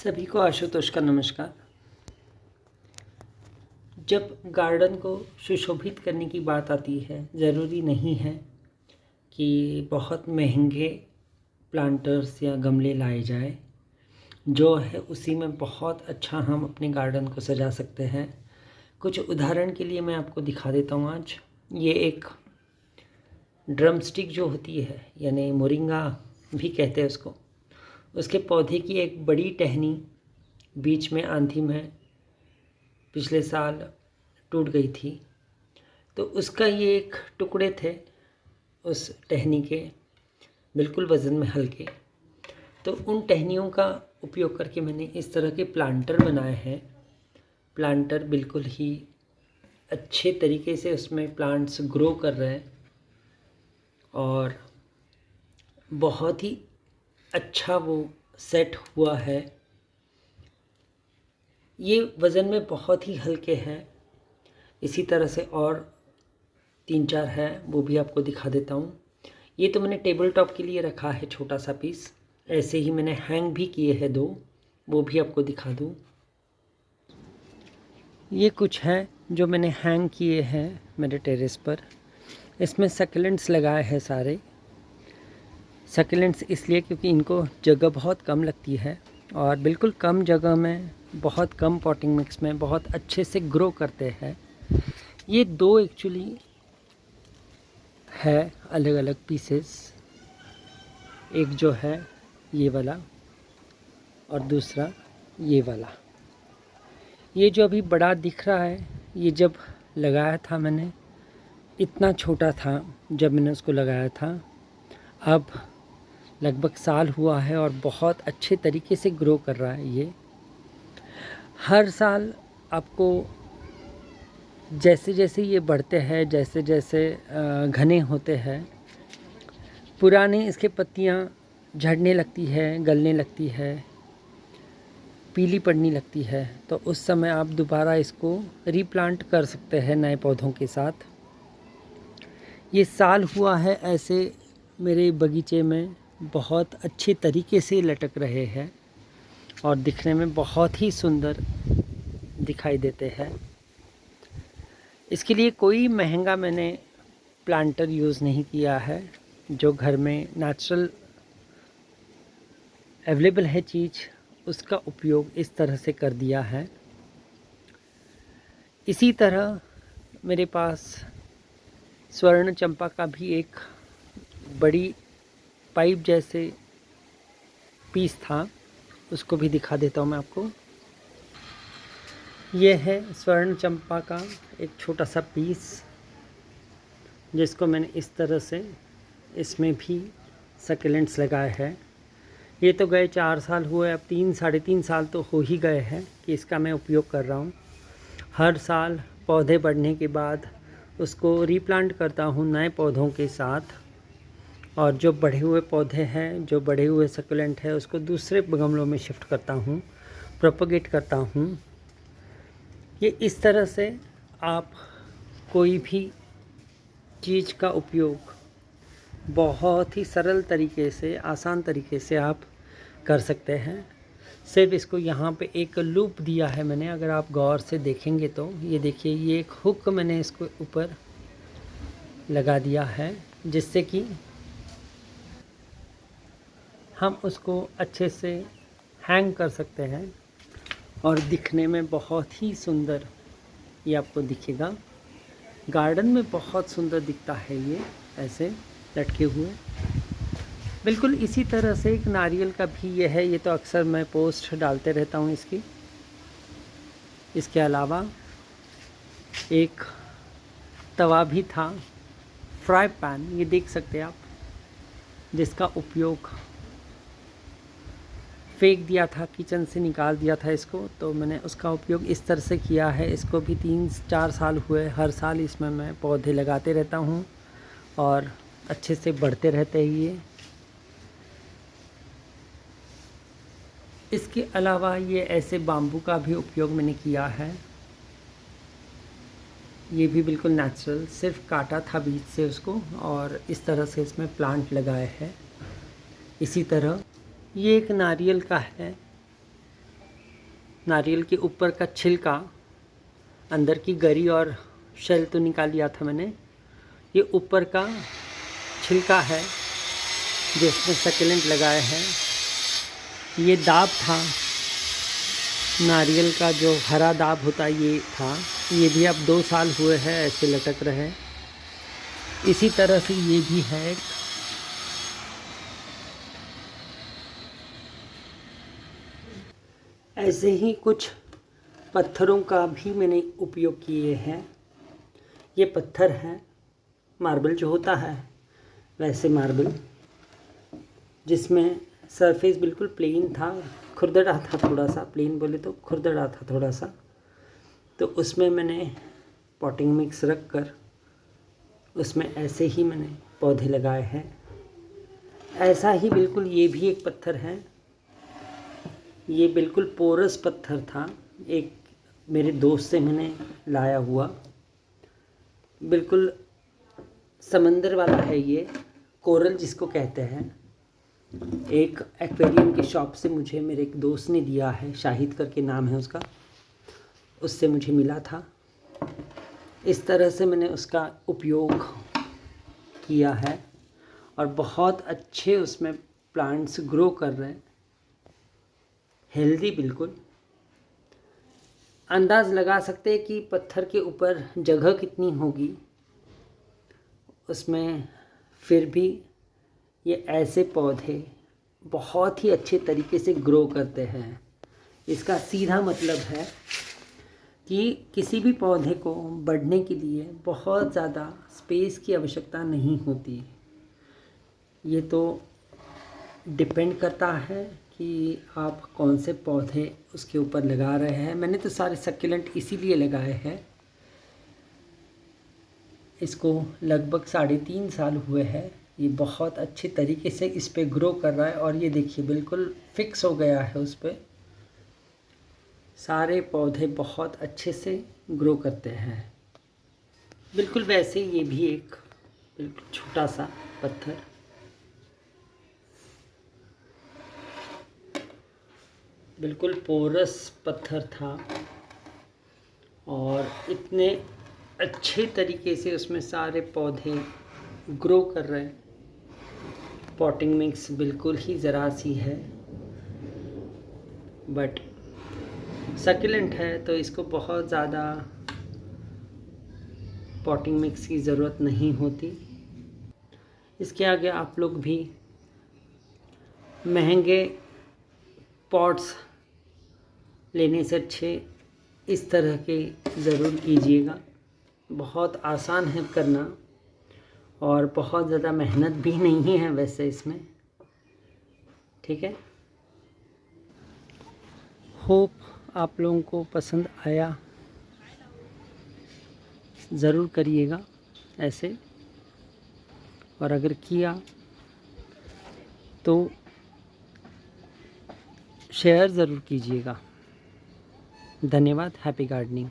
सभी को आशुतोष का नमस्कार। जब गार्डन को सुशोभित करने की बात आती है, ज़रूरी नहीं है कि बहुत महंगे प्लांटर्स या गमले लाए जाए। जो है उसी में बहुत अच्छा हम अपने गार्डन को सजा सकते हैं। कुछ उदाहरण के लिए मैं आपको दिखा देता हूँ आज। ये एक ड्रम स्टिक जो होती है, यानी मोरिंगा भी कहते हैं उसको, उसके पौधे की एक बड़ी टहनी बीच में आंधी में पिछले साल टूट गई थी। तो उसका ये एक टुकड़े थे उस टहनी के, बिल्कुल वज़न में हल्के। तो उन टहनियों का उपयोग करके मैंने इस तरह के प्लांटर बनाए हैं। प्लांटर बिल्कुल ही अच्छे तरीके से उसमें प्लांट्स ग्रो कर रहे हैं और बहुत ही अच्छा वो सेट हुआ है। ये वज़न में बहुत ही हल्के हैं। इसी तरह से और 3-4 है, वो भी आपको दिखा देता हूँ। ये तो मैंने टेबल टॉप के लिए रखा है छोटा सा पीस। ऐसे ही मैंने हैंग भी किए हैं 2, वो भी आपको दिखा दूँ। ये कुछ है जो मैंने हैंग किए हैं मेरे टेरेस पर। इसमें सक्यूलेंट्स लगाए हैं सारे। सक्यूलेंट्स इसलिए क्योंकि इनको जगह बहुत कम लगती है और बिल्कुल कम जगह में, बहुत कम पॉटिंग मिक्स में बहुत अच्छे से ग्रो करते हैं। ये 2 एक्चुअली है अलग अलग पीसेस। एक जो है ये वाला और दूसरा ये वाला। ये जो अभी बड़ा दिख रहा है, ये जब लगाया था मैंने, इतना छोटा था जब मैंने उसको लगाया था। अब लगभग साल हुआ है और बहुत अच्छे तरीके से ग्रो कर रहा है। ये हर साल आपको जैसे जैसे ये बढ़ते हैं, जैसे जैसे घने होते हैं, पुरानी इसके पत्तियां झड़ने लगती है, गलने लगती है, पीली पड़ने लगती है। तो उस समय आप दोबारा इसको रीप्लांट कर सकते हैं नए पौधों के साथ। ये साल हुआ है ऐसे मेरे बगीचे में बहुत अच्छे तरीके से लटक रहे हैं और दिखने में बहुत ही सुंदर दिखाई देते हैं। इसके लिए कोई महंगा मैंने प्लांटर यूज़ नहीं किया है। जो घर में नेचुरल अवेलेबल है चीज़, उसका उपयोग इस तरह से कर दिया है। इसी तरह मेरे पास स्वर्ण चंपा का भी एक बड़ी पाइप जैसे पीस था, उसको भी दिखा देता हूँ मैं आपको। ये है स्वर्ण चंपा का एक छोटा सा पीस, जिसको मैंने इस तरह से इसमें भी सक्यूलेंट्स लगाए हैं। ये तो गए 4 साल हुए, अब 3-3.5 साल तो हो ही गए हैं कि इसका मैं उपयोग कर रहा हूँ। हर साल पौधे बढ़ने के बाद उसको रीप्लांट करता हूँ नए पौधों के साथ, और जो बढ़े हुए पौधे हैं, जो बढ़े हुए सक्यूलेंट है, उसको दूसरे गमलों में शिफ्ट करता हूँ, प्रोपगेट करता हूँ। ये इस तरह से आप कोई भी चीज़ का उपयोग बहुत ही सरल तरीके से, आसान तरीके से आप कर सकते हैं। सिर्फ इसको यहाँ पे एक लूप दिया है मैंने, अगर आप गौर से देखेंगे तो ये देखिए, ये एक हुक मैंने इसको ऊपर लगा दिया है, जिससे कि हम उसको अच्छे से हैंग कर सकते हैं और दिखने में बहुत ही सुंदर ये आपको दिखेगा। गार्डन में बहुत सुंदर दिखता है ये ऐसे लटके हुए। बिल्कुल इसी तरह से एक नारियल का भी ये है। ये तो अक्सर मैं पोस्ट डालते रहता हूँ इसकी। इसके अलावा एक तवा भी था, फ्राई पैन, ये देख सकते हैं आप, जिसका उपयोग फेंक दिया था, किचन से निकाल दिया था इसको, तो मैंने उसका उपयोग इस तरह से किया है। इसको भी 3-4 साल हुए, हर साल इसमें मैं पौधे लगाते रहता हूँ और अच्छे से बढ़ते रहते हैं ये। इसके अलावा ये ऐसे बाम्बू का भी उपयोग मैंने किया है। ये भी बिल्कुल नेचुरल, सिर्फ काटा था बीच से उसको और इस तरह से इसमें प्लांट लगाए हैं। इसी तरह ये एक नारियल का है, नारियल के ऊपर का छिलका, अंदर की गरी और शेल तो निकाल लिया था मैंने। ये ऊपर का छिलका है जिसमें सक्यूलेंट लगाए हैं। ये दाब था, नारियल का जो हरा दाब होता ये था। ये भी अब 2 साल हुए हैं ऐसे लटक रहे। इसी तरह से ये भी है एक। ऐसे ही कुछ पत्थरों का भी मैंने उपयोग किए हैं। ये पत्थर है, मार्बल जो होता है वैसे मार्बल, जिसमें सरफेस बिल्कुल प्लेन था, खुरदरा था थोड़ा सा, प्लेन बोले तो खुरदरा था थोड़ा सा। तो उसमें मैंने पॉटिंग मिक्स रख कर उसमें ऐसे ही मैंने पौधे लगाए हैं। ऐसा ही बिल्कुल ये भी एक पत्थर है। ये बिल्कुल पोरस पत्थर था, एक मेरे दोस्त से मैंने लाया हुआ। बिल्कुल समंदर वाला है ये, कोरल जिसको कहते हैं। एक एक्वेरियम की शॉप से मुझे मेरे एक दोस्त ने दिया है, शाहिद करके नाम है उसका, उससे मुझे मिला था। इस तरह से मैंने उसका उपयोग किया है और बहुत अच्छे उसमें प्लांट्स ग्रो कर रहे हैं, हेल्दी बिल्कुल। अंदाज़ लगा सकते हैं कि पत्थर के ऊपर जगह कितनी होगी उसमें, फिर भी ये ऐसे पौधे बहुत ही अच्छे तरीके से ग्रो करते हैं। इसका सीधा मतलब है कि किसी भी पौधे को बढ़ने के लिए बहुत ज़्यादा स्पेस की आवश्यकता नहीं होती। ये तो डिपेंड करता है कि आप कौन से पौधे उसके ऊपर लगा रहे हैं। मैंने तो सारे सक्यूलेंट इसीलिए लगाए हैं। इसको लगभग 3.5 साल हुए हैं। ये बहुत अच्छे तरीके से इस पे ग्रो कर रहा है और ये देखिए बिल्कुल फिक्स हो गया है उस पे। सारे पौधे बहुत अच्छे से ग्रो करते हैं। बिल्कुल वैसे ये भी एक बिल्कुल छोटा सा पत्थर, बिल्कुल पोरस पत्थर था और इतने अच्छे तरीके से उसमें सारे पौधे ग्रो कर रहे हैं। पॉटिंग मिक्स बिल्कुल ही ज़रा सी है, बट सक्यूलेंट है तो इसको बहुत ज़्यादा पॉटिंग मिक्स की ज़रूरत नहीं होती। इसके आगे आप लोग भी महंगे पॉट्स लेने से अच्छे इस तरह के ज़रूर कीजिएगा। बहुत आसान है करना और बहुत ज़्यादा मेहनत भी नहीं है वैसे इसमें, ठीक है। होप आप लोगों को पसंद आया, ज़रूर करिएगा ऐसे, और अगर किया तो शेयर ज़रूर कीजिएगा। धन्यवाद। Happy gardening.